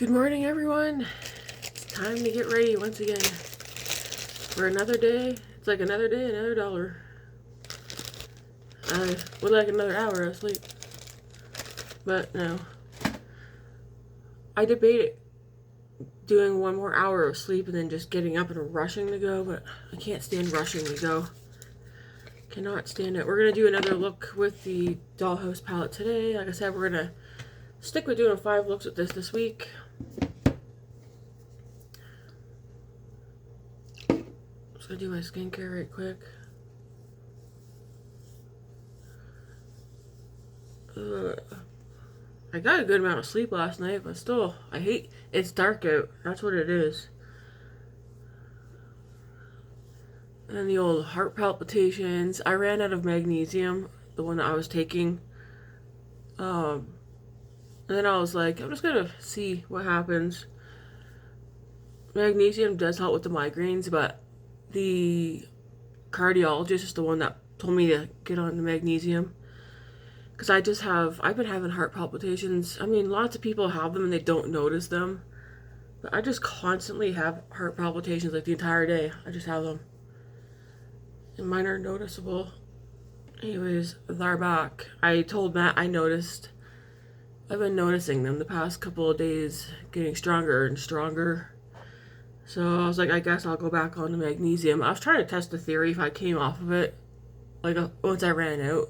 Good morning, everyone. It's time to get ready once again for another day. It's like another day, another dollar. I would like another hour of sleep, but no. I debated doing one more hour of sleep and then just getting up and rushing to go, but I can't stand rushing to go. Cannot stand it. We're going to do another look with the Dollhouse palette today. Like I said, we're going to stick with doing 5 looks with this week. Just gonna do my skincare right quick. I got a good amount of sleep last night, but still, it's dark out. That's what it is. And the old heart palpitations. I ran out of magnesium, the one that I was taking. And then I was like, I'm just gonna see what happens. Magnesium does help with the migraines, but the cardiologist is the one that told me to get on the magnesium. Because I've been having heart palpitations. I mean, lots of people have them and they don't notice them. But I just constantly have heart palpitations like the entire day. I just have them. And mine are noticeable. Anyways, they're back. I told Matt I've been noticing them the past couple of days, getting stronger and stronger. So I was like, I guess I'll go back on the magnesium. I was trying to test the theory if I came off of it, like once I ran out,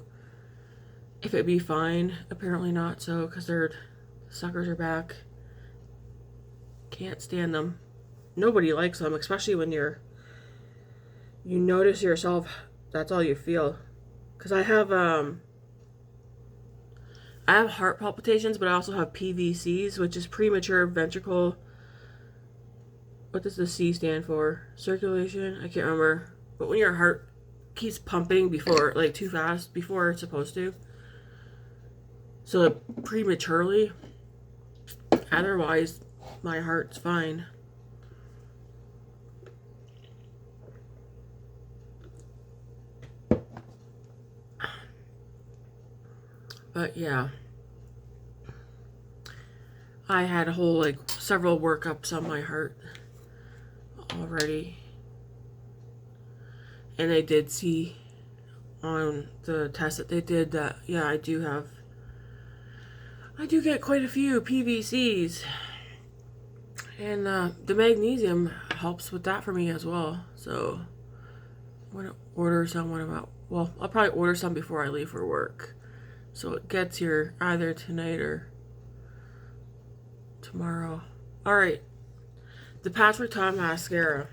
if it'd be fine. Apparently not, so, because their suckers are back. Can't stand them. Nobody likes them, especially when you notice yourself, that's all you feel. Because I have heart palpitations, but I also have PVCs, which is premature ventricle. What does the C stand for? Circulation? I can't remember. But when your heart keeps pumping before, like too fast, before it's supposed to. So prematurely. Otherwise, my heart's fine. But yeah. I had a whole, several workups on my heart already. And they did see on the test that they did that, yeah, I do get quite a few PVCs. And the magnesium helps with that for me as well. So I'm going to order some I'll probably order some before I leave for work. So it gets here either tonight or tomorrow. Alright. The Patchwork Taupe mascara.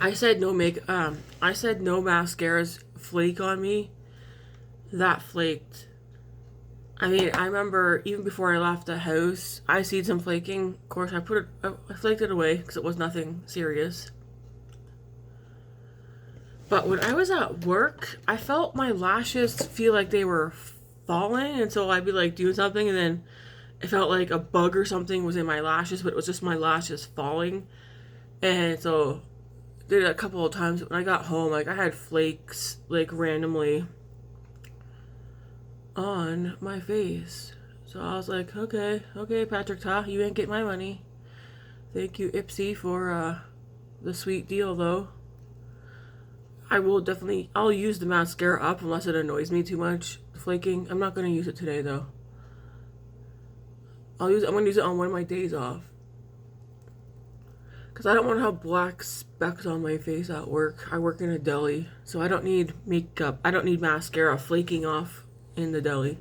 I said no mascaras flake on me. That flaked. I mean, I remember even before I left the house, I seen some flaking. Of course, I flaked it away because it was nothing serious. But when I was at work, I felt my lashes feel like they were falling, and so I'd be like doing something, and then it felt like a bug or something was in my lashes, but it was just my lashes falling. And so did it a couple of times. When I got home, I had flakes randomly on my face. So I was like, okay, Patrick Ta, you ain't get my money. Thank you, Ipsy, for the sweet deal, though. I'll use the mascara up unless it annoys me too much. Flaking. I'm not going to use it today, though. I'm going to use it on one of my days off. Because I don't want to have black specks on my face at work. I work in a deli, so I don't need makeup. I don't need mascara flaking off in the deli.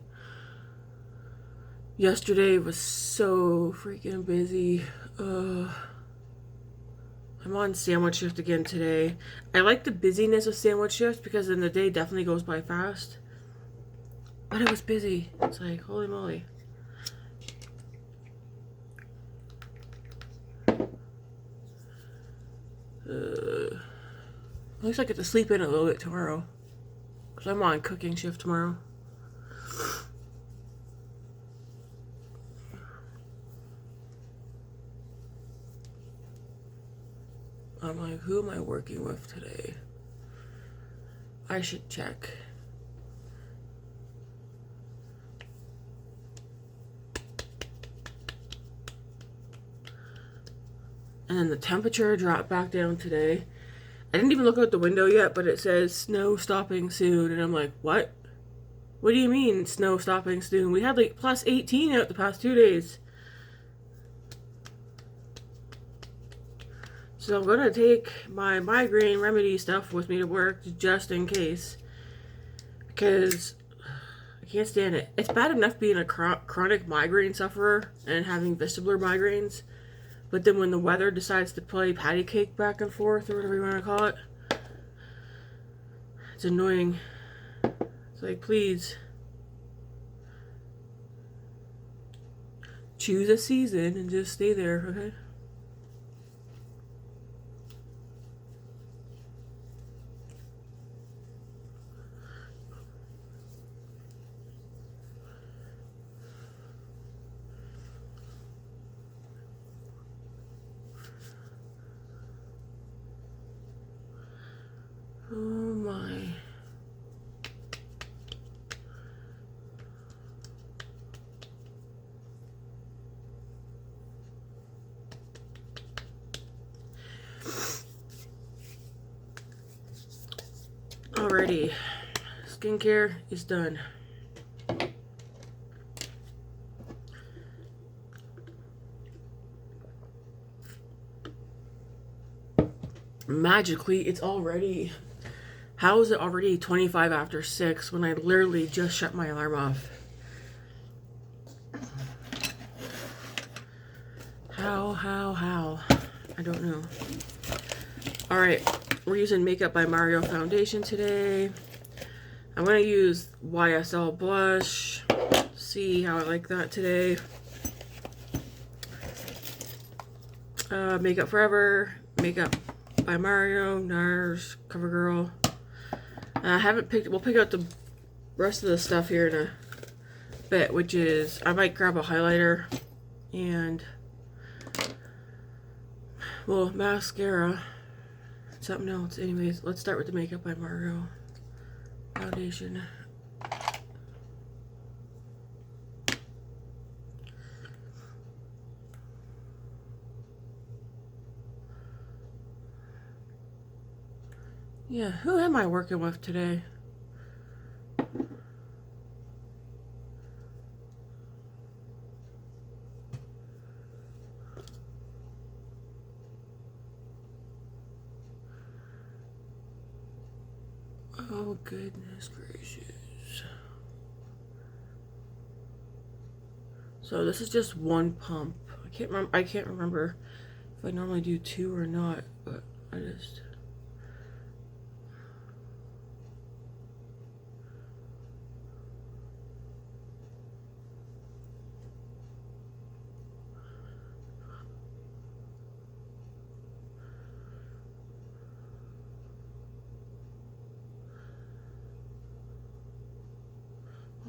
Yesterday was so freaking busy. I'm on sandwich shift again today. I like the busyness of sandwich shift because then the day definitely goes by fast. But it was busy. It's like, holy moly. At least I get to sleep in a little bit tomorrow. Because I'm on cooking shift tomorrow. I'm like, who am I working with today? I should check. And then the temperature dropped back down today. I didn't even look out the window yet, but it says snow stopping soon. And I'm like, what? What do you mean snow stopping soon? We had like plus 18 out the past 2 days. So I'm gonna take my migraine remedy stuff with me to work just in case. Because I can't stand it. It's bad enough being a chronic migraine sufferer and having vestibular migraines. But then when the weather decides to play patty cake back and forth, or whatever you want to call it, it's annoying. It's like, please. Choose a season and just stay there, okay? Oh my. Alrighty, skincare is done. Magically, it's already... How is it already 25 after 6 when I literally just shut my alarm off? How? I don't know. Alright, we're using Makeup by Mario foundation today. I'm going to use YSL blush. See how I like that today. Makeup Forever, Makeup by Mario, Nars, Covergirl. I haven't picked, we'll pick out the rest of the stuff here in a bit, which is, I might grab a highlighter and, well, mascara, something else. Anyways, let's start with the Makeup by Mario foundation. Yeah, who am I working with today? Oh, goodness gracious. So this is just one pump. I can't remember if I normally do 2 or not, but I just...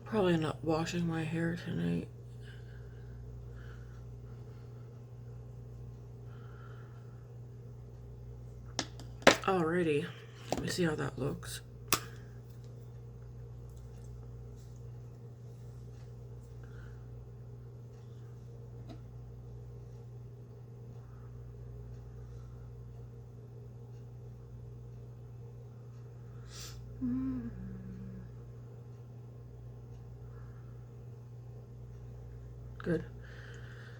Probably not washing my hair tonight. Alrighty, let me see how that looks. Good.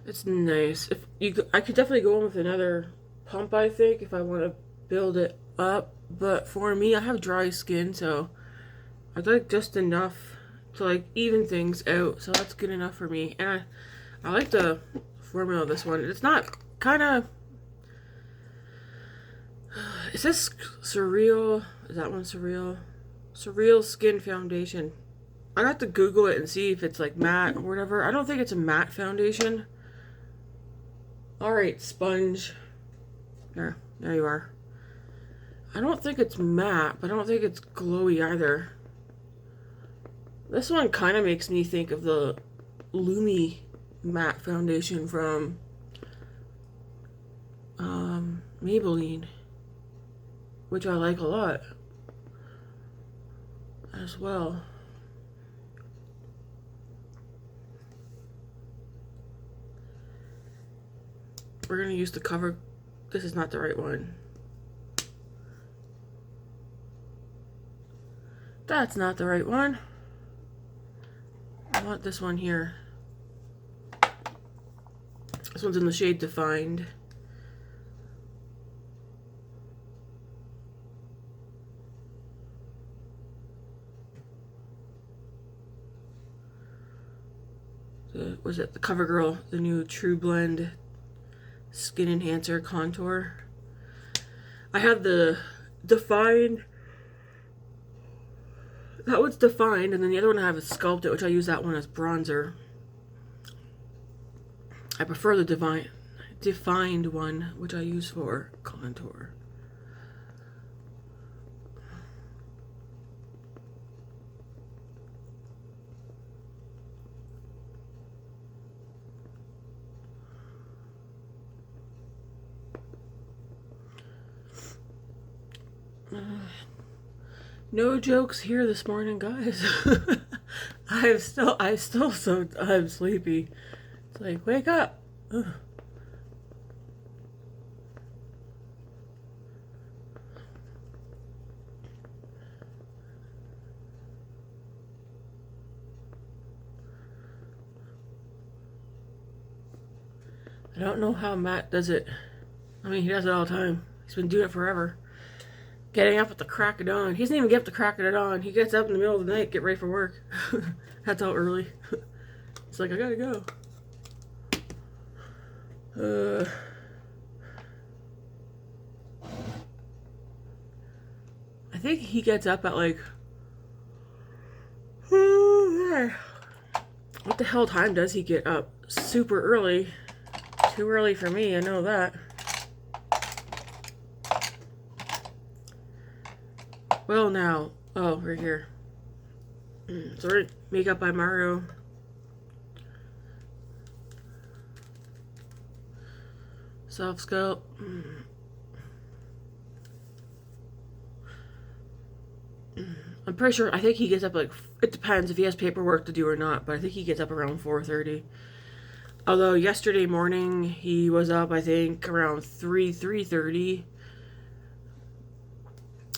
It's nice. If you, I could definitely go in with another pump, I think, if I want to build it up. But for me, I have dry skin, so I'd like just enough to like even things out. So that's good enough for me. And I like the formula of this one. It's not kind of... It says Surreal. Is that one Surreal? SurrealSkin foundation. I have to Google it and see if it's like matte or whatever. I don't think it's a matte foundation. Alright, sponge. There you are. I don't think it's matte, but I don't think it's glowy either. This one kind of makes me think of the Lumi matte foundation from Maybelline, which I like a lot as well. We're going to use the this is not the right one. That's not the right one. I want this one here. This one's in the shade Defined. Was it the Covergirl, the new Trueblend Skin Enhancer Contour? I have the Defined. That one's Defined, and then the other one I have is Sculpted, which I use that one as bronzer. I prefer the Defined one, which I use for contour. No jokes here this morning, guys. I'm sleepy. It's like, wake up. Ugh. I don't know how Matt does it. I mean, he does it all the time. He's been doing it forever. Getting up at the crack of dawn. He doesn't even get up the crack of dawn. He gets up in the middle of the night, get ready for work. That's how early. It's like, I gotta go. I think he gets up at like... What the hell time does he get up? Super early. Too early for me, I know that. Well, now, oh, right here. So we're Makeup by Mario. Softsculpt. I'm pretty sure, I think he gets up like, it depends if he has paperwork to do or not, but I think he gets up around 4:30. Although yesterday morning he was up, I think, around 3:30.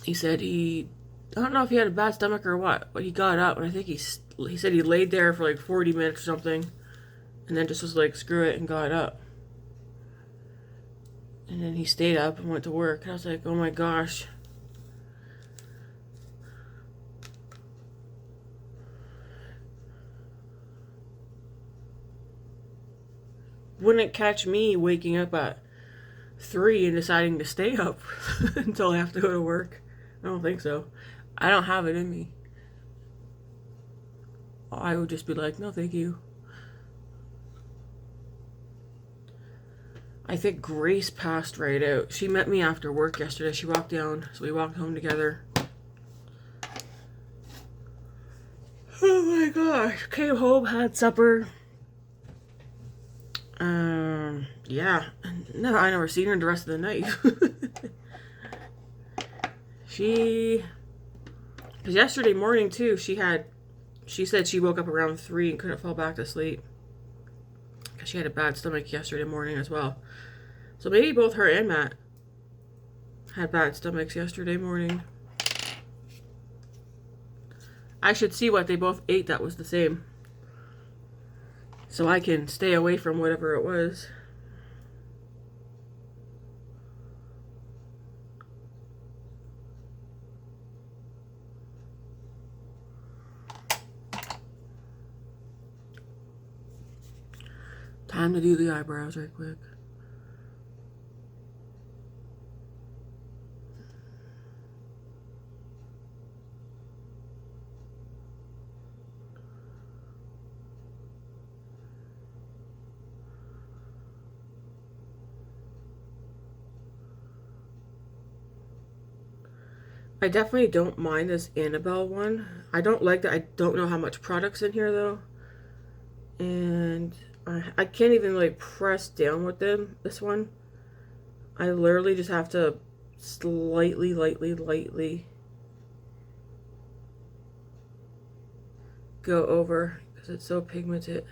He said I don't know if he had a bad stomach or what, but he got up, and I think he said he laid there for like 40 minutes or something, and then just was like, screw it, and got up. And then he stayed up and went to work, and I was like, oh my gosh. Wouldn't catch me waking up at 3 and deciding to stay up until I have to go to work. I don't think so. I don't have it in me. I would just be like, no, thank you. I think Grace passed right out. She met me after work yesterday. She walked down, so we walked home together. Oh my gosh. Came home, had supper. Yeah. No, I never seen her the rest of the night. Because yesterday morning too, she said she woke up around 3 and couldn't fall back to sleep. Because she had a bad stomach yesterday morning as well. So maybe both her and Matt had bad stomachs yesterday morning. I should see what they both ate that was the same, so I can stay away from whatever it was. Time to do the eyebrows right quick. I definitely don't mind this Annabelle one. I don't like that. I don't know how much product's in here though. And I can't even like press down with this one. I literally just have to lightly go over because it's so pigmented.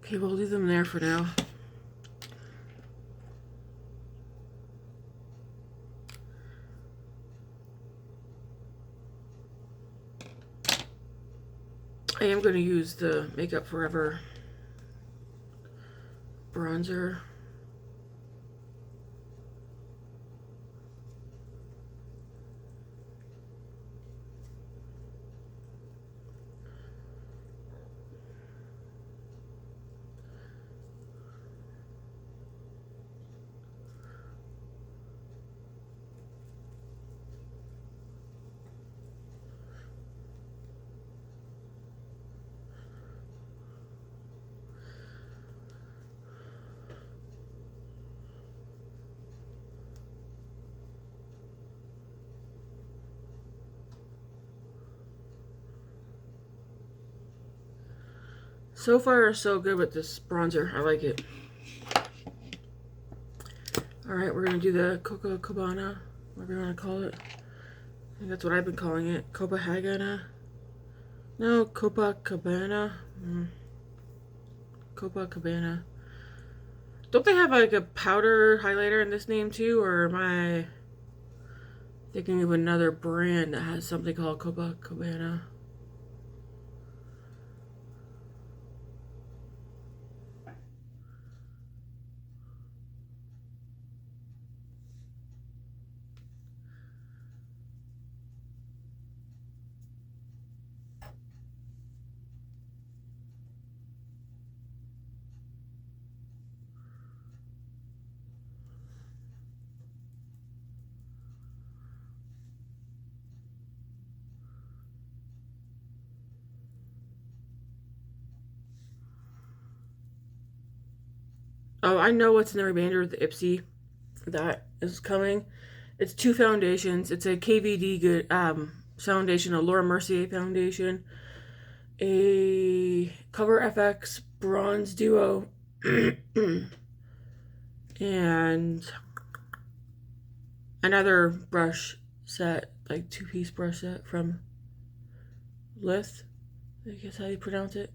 Okay, we'll leave them there for now. I am going to use the Makeup Forever bronzer. So far, so good with this bronzer. I like it. Alright, we're going to do the Copacabana, whatever you want to call it. I think that's what I've been calling it. Copacabana. No, Copacabana. Copacabana. Don't they have like a powder highlighter in this name too? Or am I thinking of another brand that has something called Copacabana? Oh, I know what's in the remainder of the Ipsy that is coming. It's 2 foundations. It's a KVD good foundation, a Laura Mercier foundation, a Cover FX Bronze Duo, and another brush set, like 2-piece brush set from Lith. I guess how you pronounce it.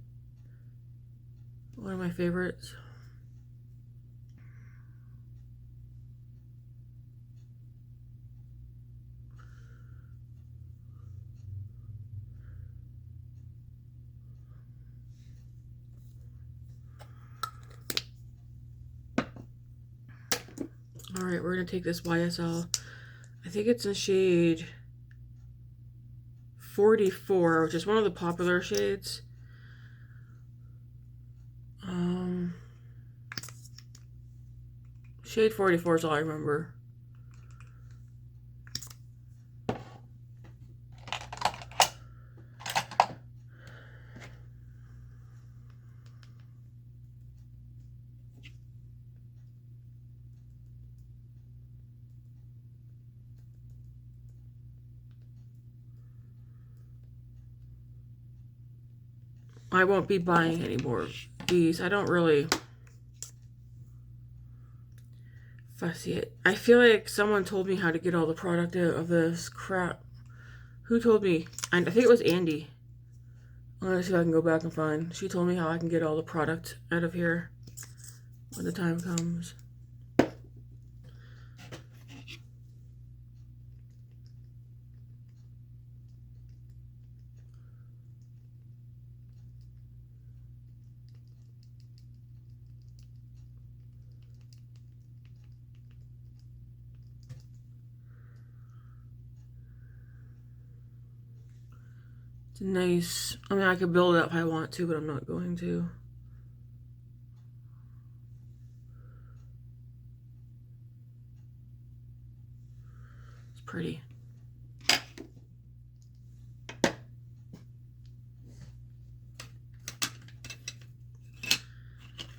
One of my favorites. Alright, we're going to take this YSL. I think it's in shade 44, which is one of the popular shades. Shade 44 is all I remember. I won't be buying any more of these. I don't really fussy it. I feel like someone told me how to get all the product out of this crap. Who told me? I think it was Andy. I'm gonna see if I can go back and find. She told me how I can get all the product out of here when the time comes. It's nice. I mean, I could build it up if I want to, but I'm not going to. It's pretty.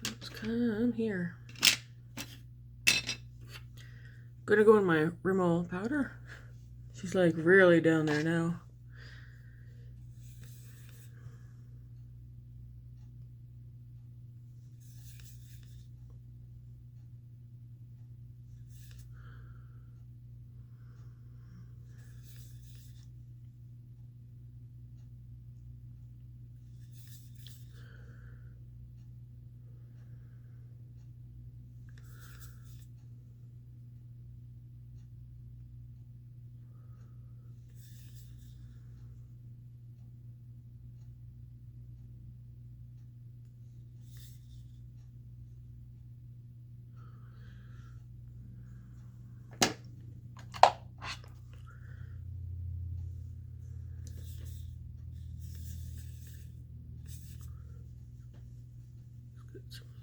Let's come here. Gonna go in my Rimmel powder. She's like really down there now.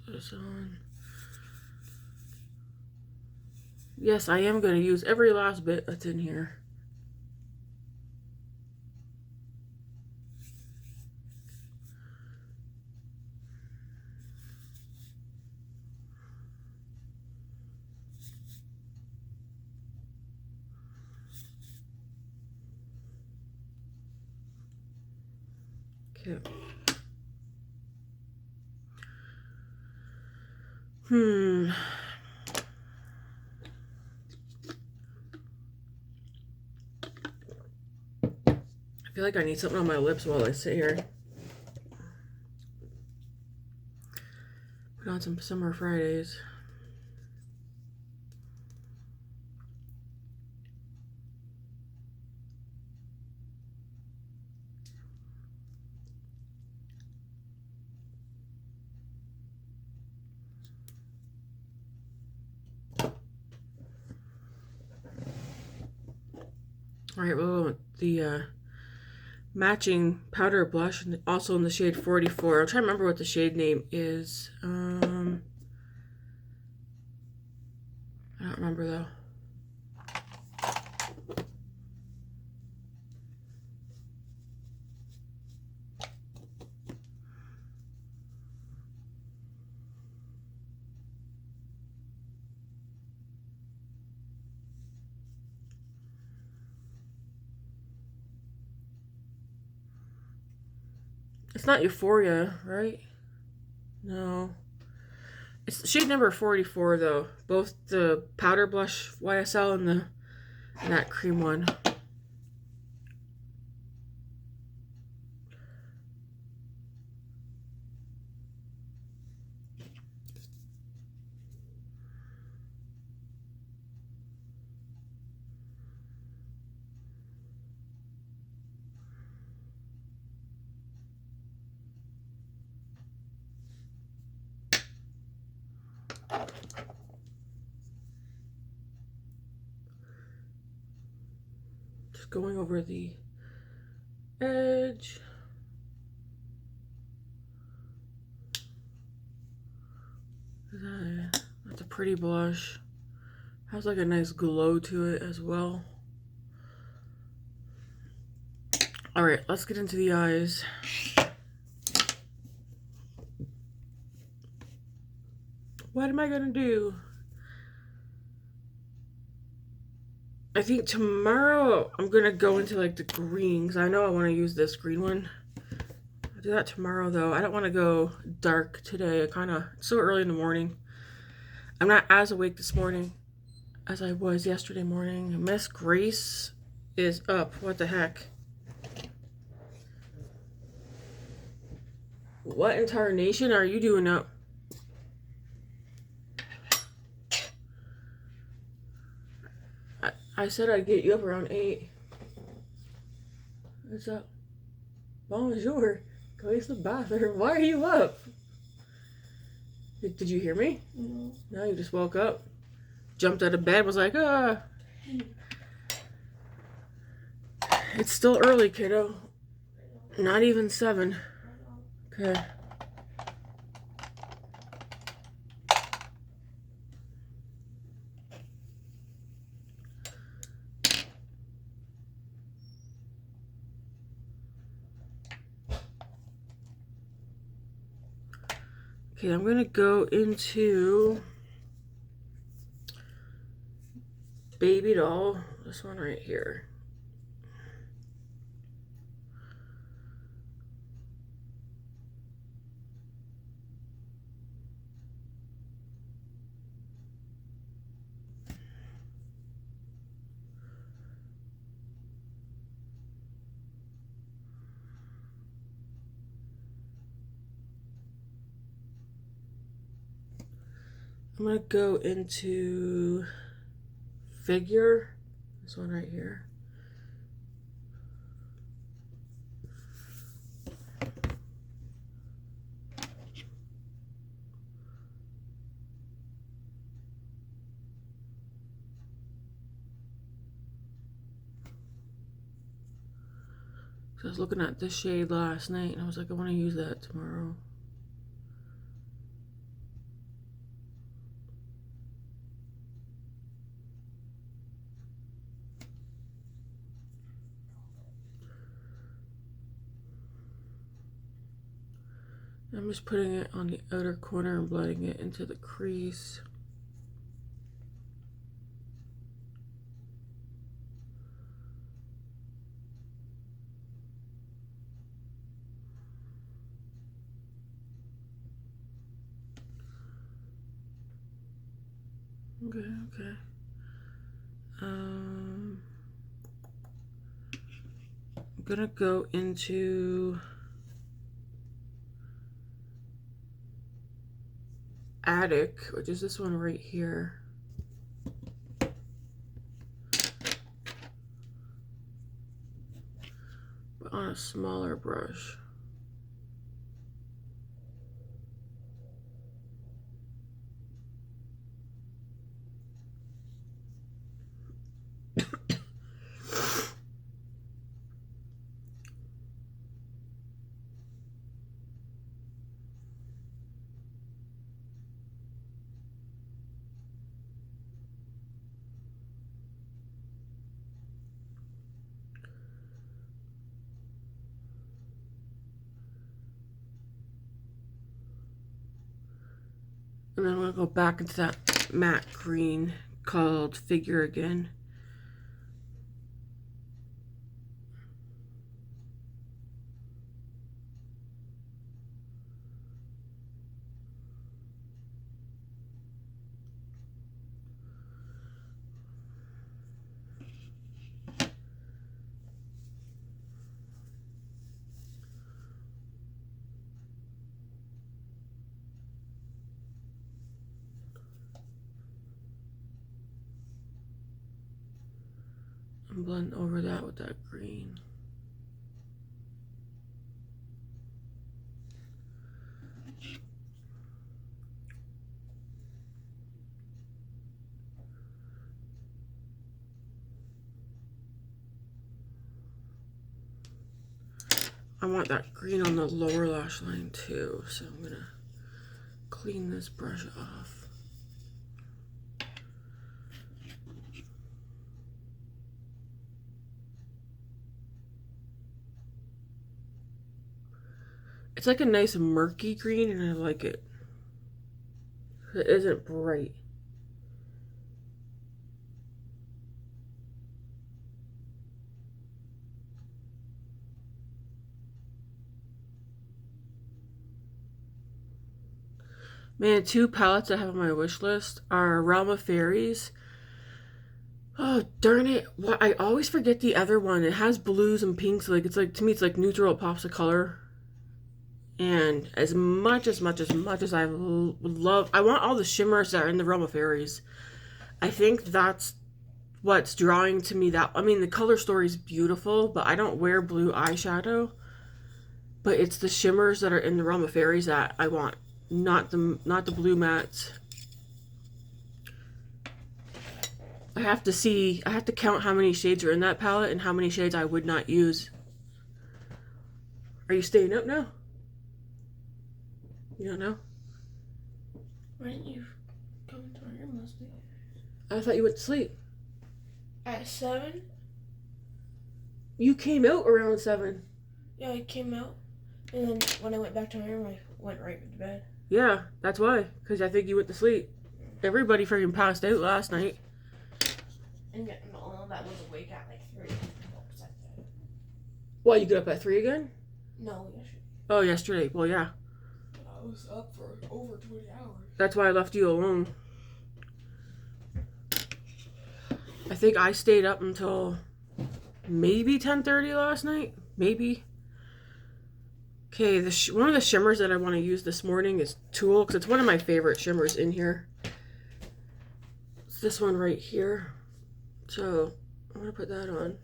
Put this on. Yes, I am going to use every last bit that's in here. Okay. I feel like I need something on my lips while I sit here. Put on some Summer Fridays. Alright, we'll go with the matching powder blush, also in the shade 44. I'll try to remember what the shade name is. I don't remember though. It's not Euphoria, right? No. It's shade number 44 though. Both the powder blush YSL and that cream one. Just going over the edge. That's a pretty blush. Has like a nice glow to it as well. Alright, let's get into the eyes. What am I gonna do? I think tomorrow I'm gonna go into like the green, because I know I want to use this green one. I'll do that tomorrow though. I don't want to go dark today. It's so early in the morning. I'm not as awake this morning as I was yesterday morning. Miss Grace is up. What the heck? What in tarnation are you doing up? I said I'd get you up around 8. What's up? Bonjour. Go use the bathroom. Why are you up? Did you hear me? No. No, you just woke up. Jumped out of bed, was like, ah. It's still early, kiddo. Not even 7. Okay. Okay, I'm gonna go into Baby Doll, this one right here. I'm gonna go into Figure, this one right here. So I was looking at this shade last night and I was like, I want to use that tomorrow. I'm just putting it on the outer corner and blending it into the crease. Okay. I'm gonna go into Attic, which is this one right here. But on a smaller brush. And then I'm going to go back into that matte green called Figure again. And blend over that with that green. I want that green on the lower lash line too, so I'm gonna clean this brush off. It's like a nice murky green and I like it. It isn't bright. Man, two palettes I have on my wish list are Realm of Fairies. Oh, darn it. What, I always forget the other one. It has blues and pinks. Like, it's like, to me, it's like neutral. It pops of color. And as much as I would love, I want all the shimmers that are in the Realm of Fairies. I think that's what's drawing to me. That, I mean, the color story is beautiful, but I don't wear blue eyeshadow. But it's the shimmers that are in the Realm of Fairies that I want. Not the blue mattes. I have to count how many shades are in that palette and how many shades I would not use. Are you staying up now? You don't know? Why didn't you come into my room last night? I thought you went to sleep. At 7? You came out around 7. Yeah, I came out. And then when I went back to my room, I went right to bed. Yeah, that's why. Because I think you went to sleep. Everybody freaking passed out last night. And all that was awake at like 3. Why, you get up at 3 again? No, yesterday. Oh, yesterday. Well, yeah. I was up for over 20 hours. That's why I left you alone. I think I stayed up until maybe 10:30 last night. Maybe. Okay, one of the shimmers that I want to use this morning is Tulle, because it's one of my favorite shimmers in here. It's this one right here. So, I'm going to put that on.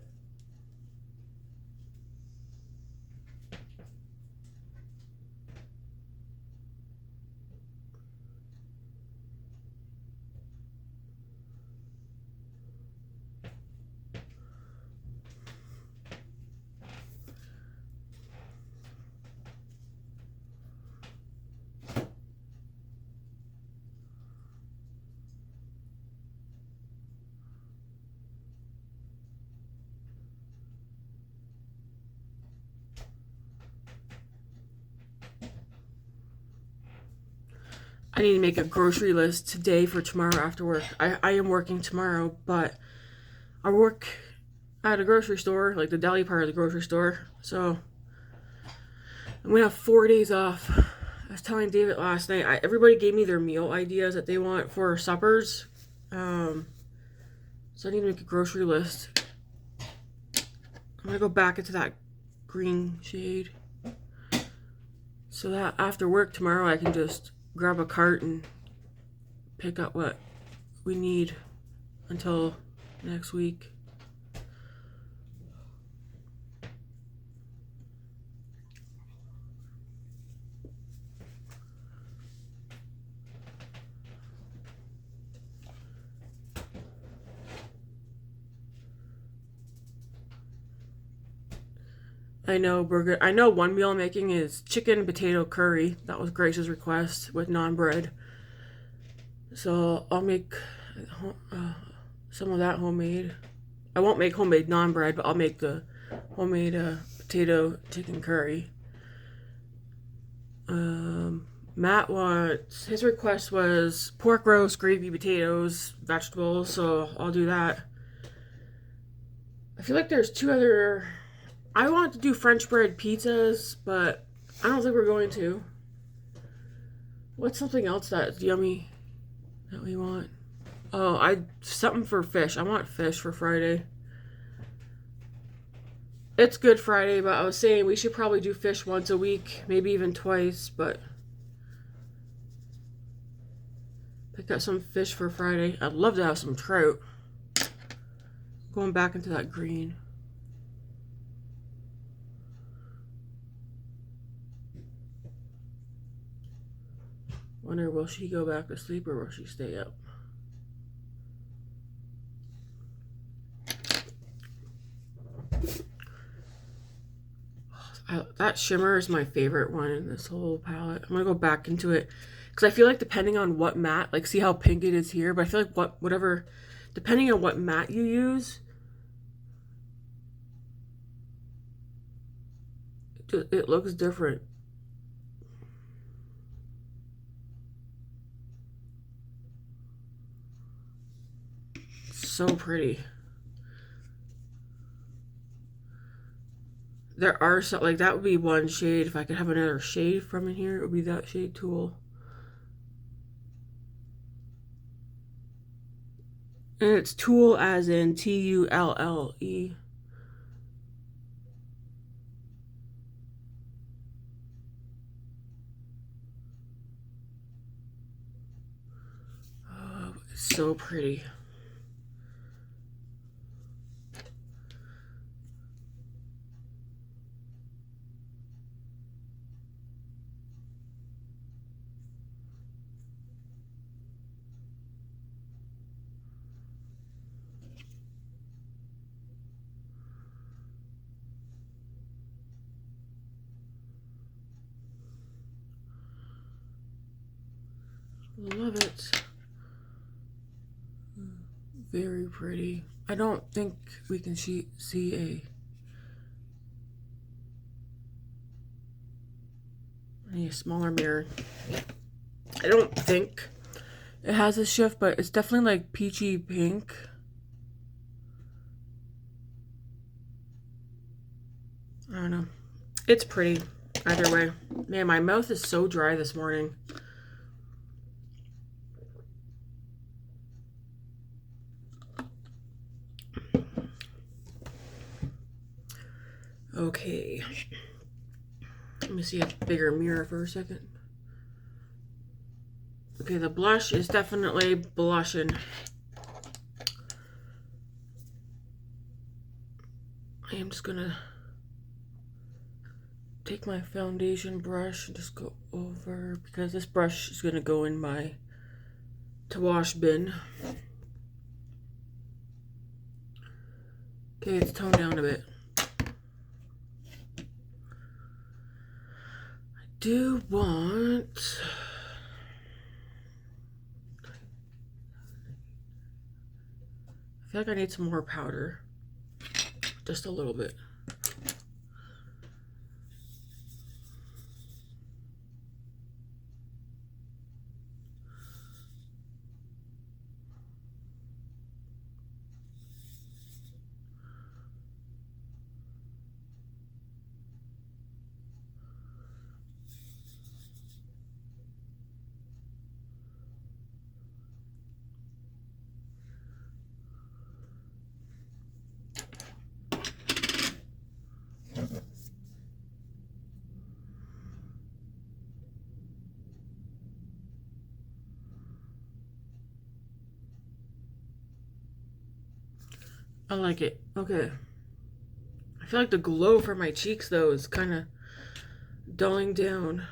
I need to make a grocery list today for tomorrow after work. I am working tomorrow, but I work at a grocery store, like the deli part of the grocery store. So I'm gonna have 4 days off. I was telling David last night, everybody gave me their meal ideas that they want for suppers. So I need to make a grocery list. I'm gonna go back into that green shade, so that after work tomorrow I can just grab a cart and pick up what we need until next week. I know one meal I'm making is chicken potato curry. That was Grace's request with naan bread. So I'll make some of that homemade. I won't make homemade naan bread, but I'll make the homemade potato chicken curry. Matt his request was pork roast, gravy, potatoes, vegetables, so I'll do that. I feel like there's two other... I want to do French bread pizzas, but I don't think we're going to. What's something else that's yummy that we want? Oh, something for fish. I want fish for Friday. It's Good Friday, but I was saying we should probably do fish once a week, maybe even twice, but pick up some fish for Friday. I'd love to have some trout. Going back into that green. Wonder, will she go back to sleep or will she stay up? That shimmer is my favorite one in this whole palette. I'm gonna go back into it because I feel like depending on what matte, like see how pink it is here, but I feel like whatever, depending on what matte you use, it looks different. So pretty. There are some, like that would be one shade. If I could have another shade from in here, it would be that shade Tool. And it's Tool as in Tulle. Oh, it's so pretty. Love it. Very pretty. I don't think we can see a smaller mirror. I don't think it has a shift, but it's definitely like peachy pink. I don't know. It's pretty either way. Man, my mouth is so dry this morning. Okay. Let me see a bigger mirror for a second. Okay, the blush is definitely blushing. I am just gonna take my foundation brush and just go over, because this brush is gonna go in my to wash bin. Okay, it's toned down a bit. I do want... I feel like I need some more powder. Just a little bit. I like it. Okay. I feel like the glow from my cheeks, though, is kind of dulling down.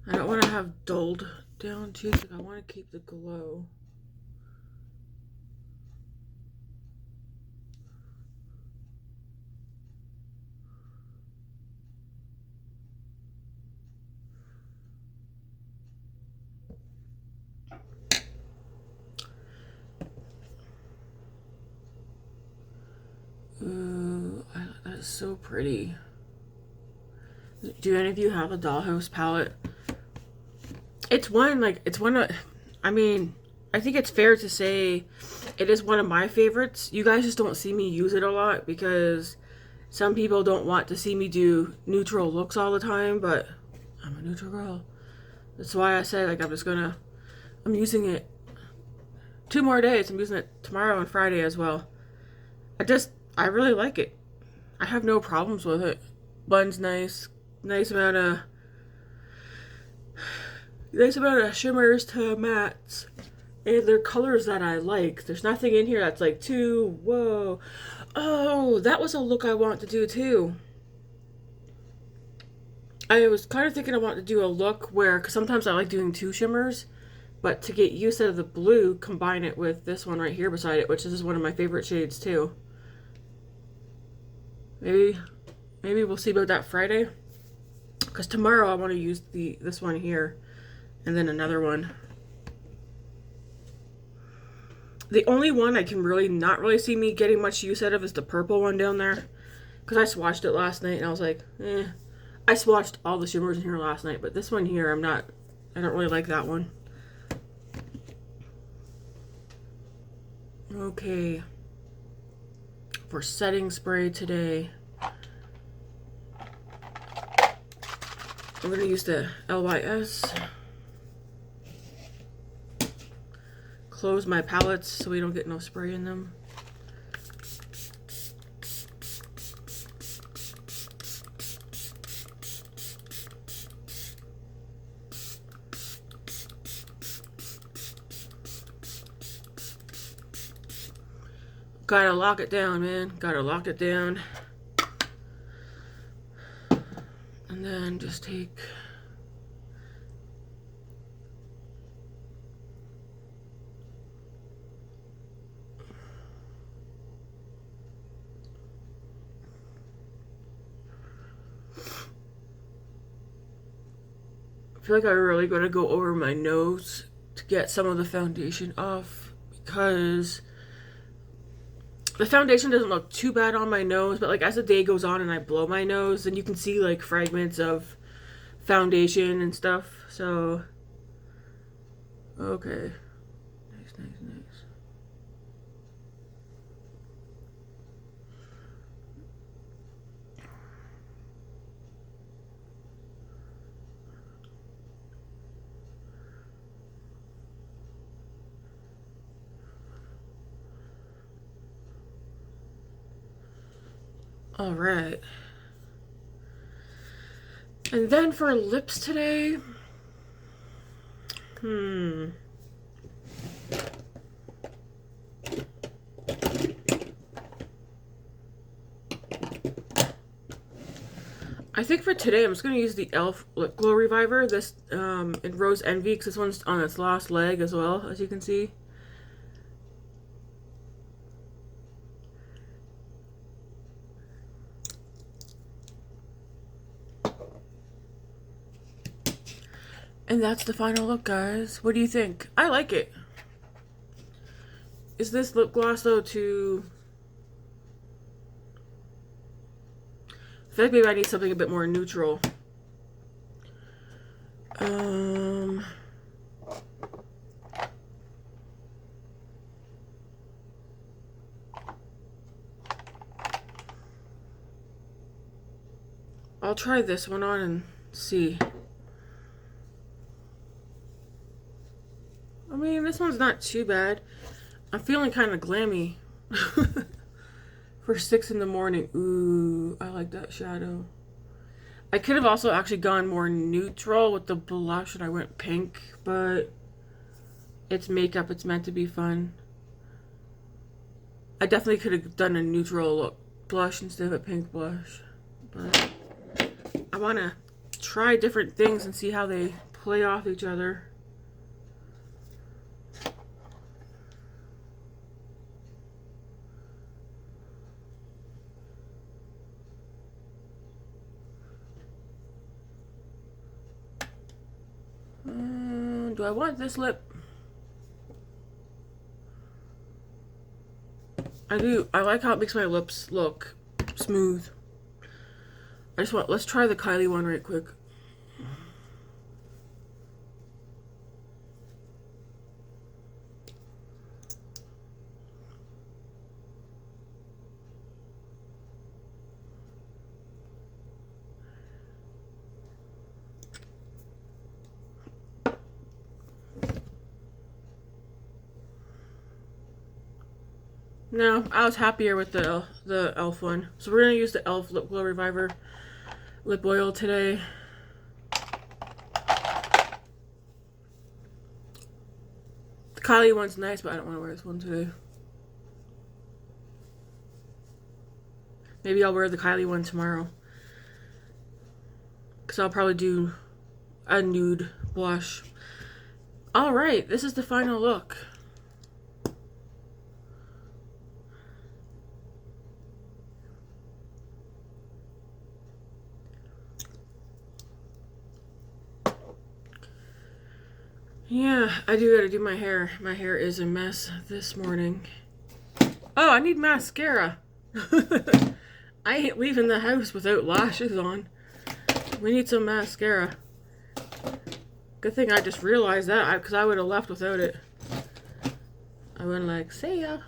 I don't want to have dulled down cheeks. Like, I want to keep the glow. Ooh, that's so pretty. Do any of you have a Dollhouse palette? It's one of, I mean, I think it's fair to say it is one of my favorites. You guys just don't see me use it a lot because some people don't want to see me do neutral looks all the time, but I'm a neutral girl. That's why I said, like, I'm using it 2 more days. I'm using it tomorrow and Friday as well. I really like it. I have no problems with it. Blends nice. Nice amount of shimmers to mattes. And they're colors that I like. There's nothing in here that's like too, whoa. Oh, that was a look I want to do too. I was kind of thinking I want to do a look where, because sometimes I like doing 2 shimmers, but to get use out of the blue, combine it with this one right here beside it, which is one of my favorite shades too. Maybe we'll see about that Friday. Because tomorrow I want to use this one here and then another one. The only one I can not really see me getting much use out of is the purple one down there. Because I swatched it last night and I was like, eh. I swatched all the shimmers in here last night, but this one here, I don't really like that one. Okay. For setting spray today, I'm going to use the LYS. Close my palettes so we don't get no spray in them. Gotta lock it down, man. Gotta lock it down. And then just take... I feel like I really gotta go over my nose to get some of the foundation off, because the foundation doesn't look too bad on my nose, but like as the day goes on and I blow my nose, then you can see like fragments of foundation and stuff. So, okay. Nice, nice, nice. All right. And then for lips today, I think for today I'm just going to use the e.l.f. Lip Glow Reviver, this in Rose Envy, because this one's on its last leg as well, as you can see. And that's the final look, guys. What do you think? I like it. Is this lip gloss, though, too... I feel like maybe I need something a bit more neutral. I'll try this one on and see. I mean, this one's not too bad. I'm feeling kind of glammy for 6 in the morning. Ooh, I like that shadow. I could have also actually gone more neutral with the blush and I went pink, but it's makeup. It's meant to be fun. I definitely could have done a neutral look blush instead of a pink blush. But I want to try different things and see how they play off each other. Do I want this lip? I do. I like how it makes my lips look smooth. Let's try the Kylie one right quick. No, I was happier with the e.l.f. one. So we're going to use the e.l.f. Lip Glow Reviver lip oil today. The Kylie one's nice, but I don't want to wear this one today. Maybe I'll wear the Kylie one tomorrow. Because I'll probably do a nude blush. Alright, this is the final look. Yeah, I do gotta do my hair. My hair is a mess this morning. Oh, I need mascara. I ain't leaving the house without lashes on. We need some mascara. Good thing I just realized that, because I would have left without it. I went like, see ya.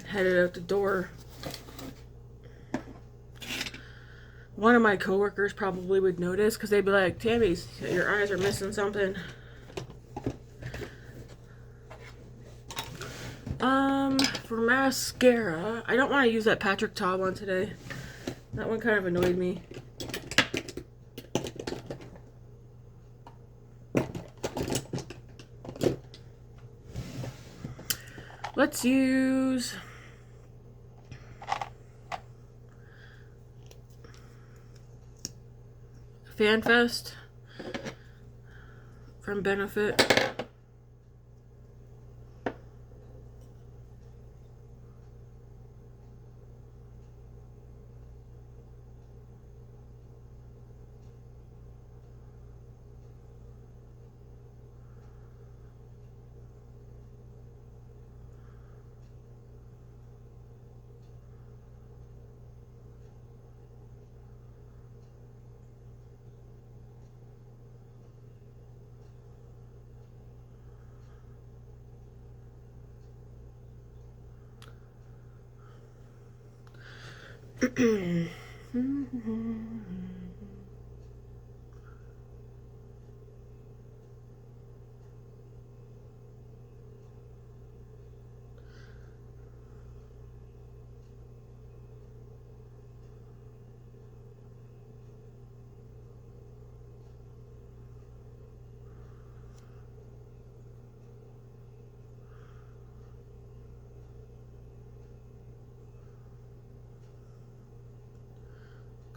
Headed out the door. One of my coworkers probably would notice, because they'd be like, Tammy, your eyes are missing something. For mascara, I don't want to use that Patrick Ta one today. That one kind of annoyed me. Let's use Fanfest from Benefit.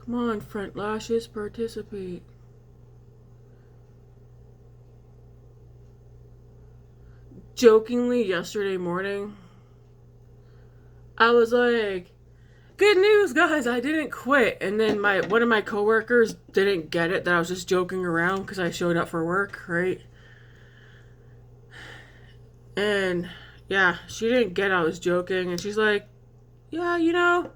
Come on, front lashes, participate. Jokingly, yesterday morning, I was like, good news, guys, I didn't quit. And then one of my coworkers didn't get it, that I was just joking around because I showed up for work, right? And yeah, she didn't get I was joking. And she's like, yeah, you know,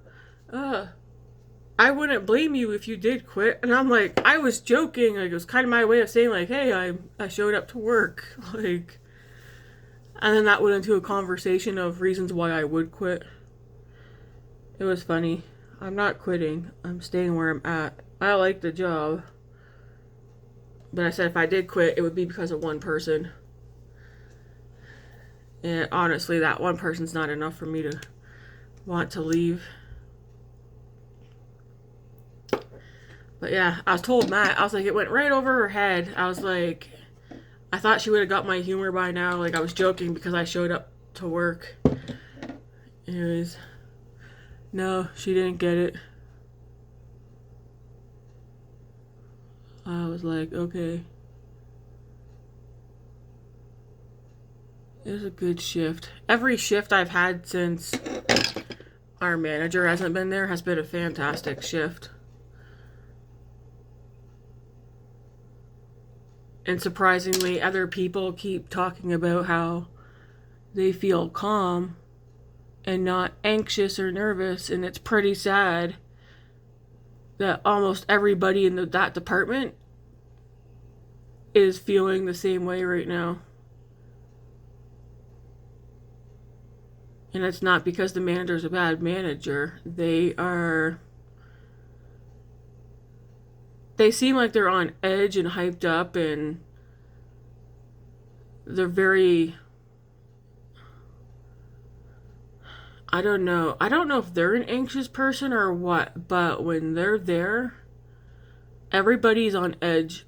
I wouldn't blame you if you did quit. And I'm like, I was joking. Like, it was kind of my way of saying, like, hey, I showed up to work. Like, and then that went into a conversation of reasons why I would quit. It was funny. I'm not quitting. I'm staying where I'm at. I like the job. But I said if I did quit, it would be because of one person. And honestly, that one person's not enough for me to want to leave. But yeah, I was told Matt, I was like, it went right over her head. I was like, I thought she would have got my humor by now. Like, I was joking because I showed up to work. Anyways, no, she didn't get it. I was like, okay. It was a good shift. Every shift I've had since our manager hasn't been there has been a fantastic shift. And surprisingly, other people keep talking about how they feel calm and not anxious or nervous, and it's pretty sad that almost everybody in that department is feeling the same way right now. And it's not because the manager's a bad manager. They seem like they're on edge and hyped up, and they're very, I don't know if they're an anxious person or what, but when they're there, everybody's on edge.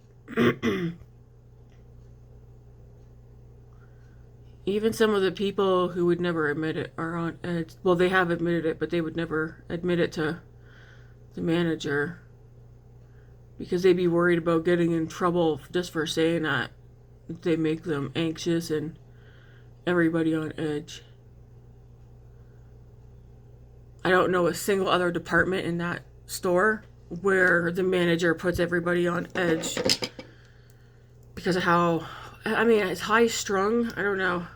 Even some of the people who would never admit it are on edge. Well, they have admitted it, but they would never admit it to the manager because they'd be worried about getting in trouble just for saying that. They make them anxious and everybody on edge. I don't know a single other department in that store where the manager puts everybody on edge because of how, I mean, it's high strung. I don't know.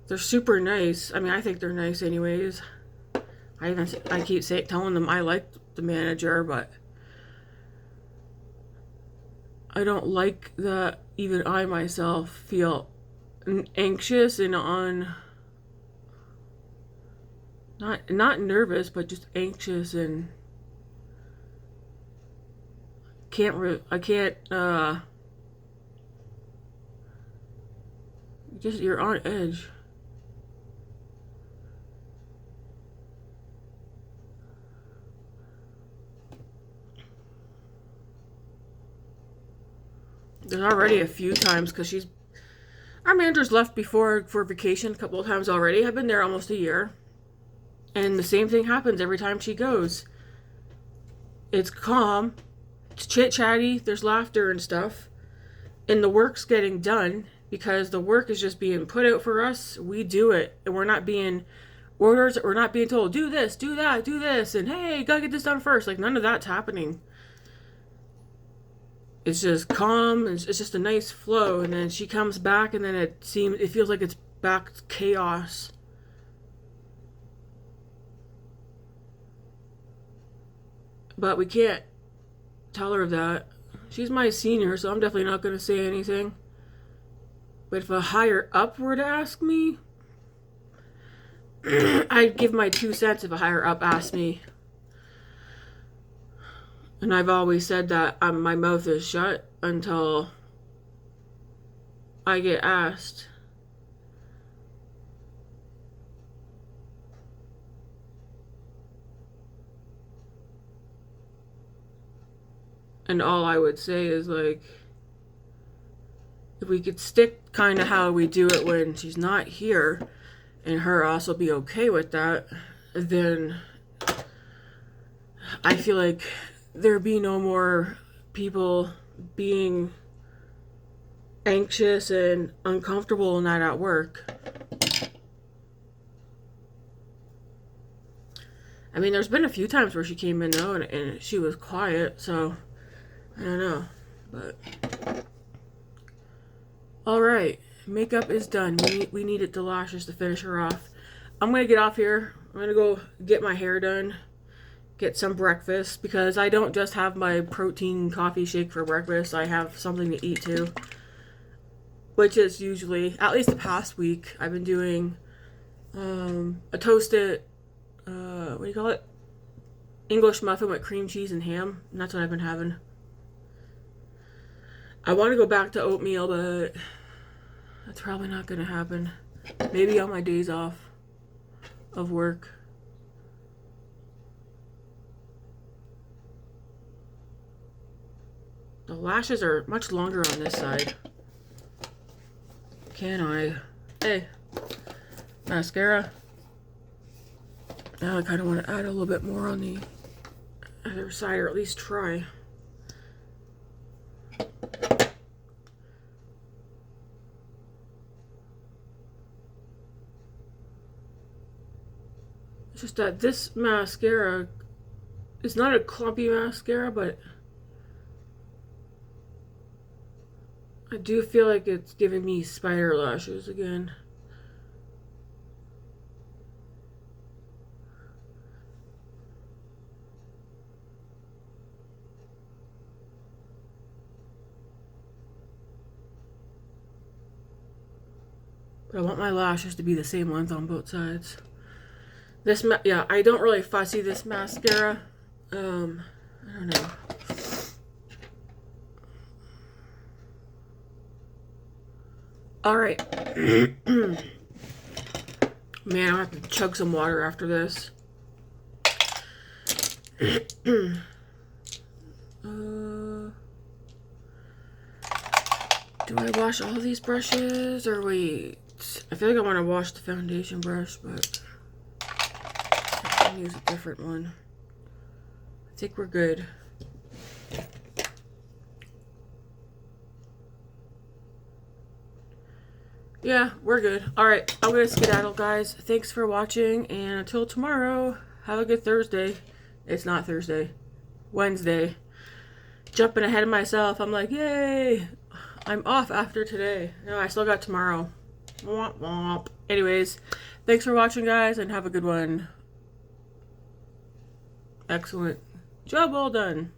They're super nice. I mean, I think they're nice anyways. I keep telling them I like the manager, but I don't like that even I myself feel anxious and not nervous, but just anxious and you're on edge. There's already a few times because our manager's left before for vacation a couple of times already. I've been there almost a year. And the same thing happens every time she goes. It's calm, it's chit-chatty, there's laughter and stuff. And the work's getting done because the work is just being put out for us. We do it. And we're not being orders, we're not being told, do this, do that, do this, and hey, gotta get this done first. Like, none of that's happening. It's just calm, it's just a nice flow, and then she comes back and then it feels like it's back to chaos. But we can't tell her that. She's my senior, so I'm definitely not going to say anything. But if a higher up were to ask me, I'd give my 2 cents if a higher up asked me. And I've always said that my mouth is shut until I get asked. And all I would say is, like, if we could stick kind of how we do it when she's not here, and her also be okay with that, then I feel like there'd be no more people being anxious and uncomfortable and not at work. I mean, there's been a few times where she came in though and she was quiet, so I don't know. But alright, makeup is done. We needed the lashes to finish her off. I'm gonna get off here. I'm gonna go get my hair done, get some breakfast, because I don't just have my protein coffee shake for breakfast. I have something to eat too, which is usually, at least the past week, I've been doing a toasted, what do you call it? English muffin with cream cheese and ham. And that's what I've been having. I want to go back to oatmeal, but that's probably not going to happen. Maybe on my days off of work. lashes are much longer on this side. Can I? Hey, mascara. Now I kind of want to add a little bit more on the other side, or at least try. It's just that this mascara is not a clumpy mascara, but I do feel like it's giving me spider lashes again. But I want my lashes to be the same length on both sides. This, yeah, I don't really fussy this mascara. I don't know. All right. Man, I'll have to chug some water after this. Do I wash all these brushes or wait? I feel like I want to wash the foundation brush, but I can use a different one. I think we're good. Yeah, we're good. Alright, I'm gonna skedaddle, guys. Thanks for watching, and until tomorrow, have a good Thursday. It's not Thursday. Wednesday. Jumping ahead of myself. I'm like, yay! I'm off after today. No, I still got tomorrow. Womp womp. Anyways, thanks for watching, guys, and have a good one. Excellent. Job well done.